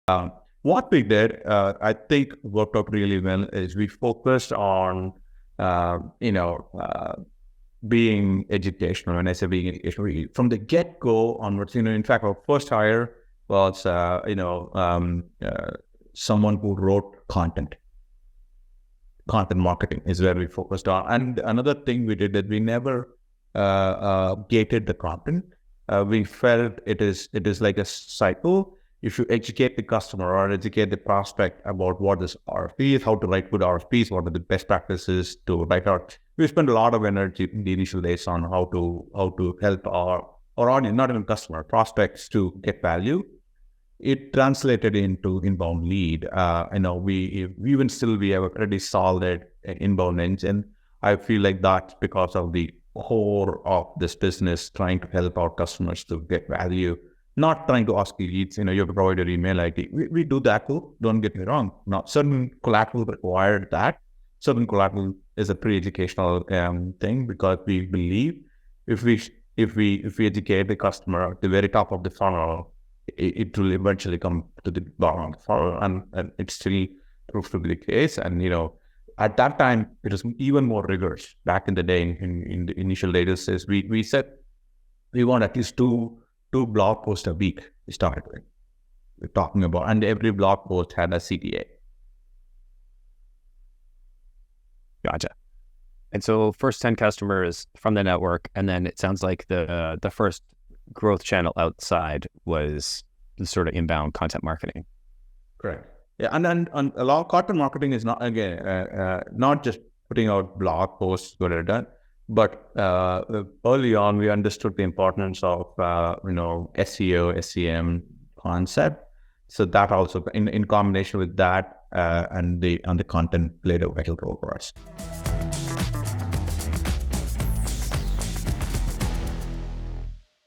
What we did, I think worked out really well is we focused on, being educational. When I say being educational, from the get-go onwards, in fact, our first hire was, someone who wrote content. Content marketing is where we focused on. And another thing we did is we never gated the content. We felt it is like a cycle. If you educate the customer or educate the prospect about what this RFP is, how to write good RFPs, what are the best practices to write out. We spend a lot of energy in the initial days on how to help our audience, not even customer, prospects to get value. It translated into inbound lead. We even still we have a pretty solid inbound engine. I feel like that's because of the core of this business, trying to help our customers to get value, not trying to ask leads. You have to provide your email ID. We do that too. Don't get me wrong. Now, certain collateral required that. Certain collateral is a pre-educational thing, because we believe if we educate the customer at the very top of the funnel, it will eventually come to the bottom of the funnel, and it still proves to be the case. And at that time, it was even more rigorous. Back in the day, in the initial days, we said we want at least two blog posts a week. We started with. We're talking about, and every blog post had a CTA. Gotcha. And so first 10 customers from the network, and then it sounds like the first growth channel outside was the sort of inbound content marketing. Correct. Yeah, and a lot of content marketing is not, again, not just putting out blog posts, but early on we understood the importance of SEO, SEM concept. So that also, in combination with that, and the content, played a vital role for us.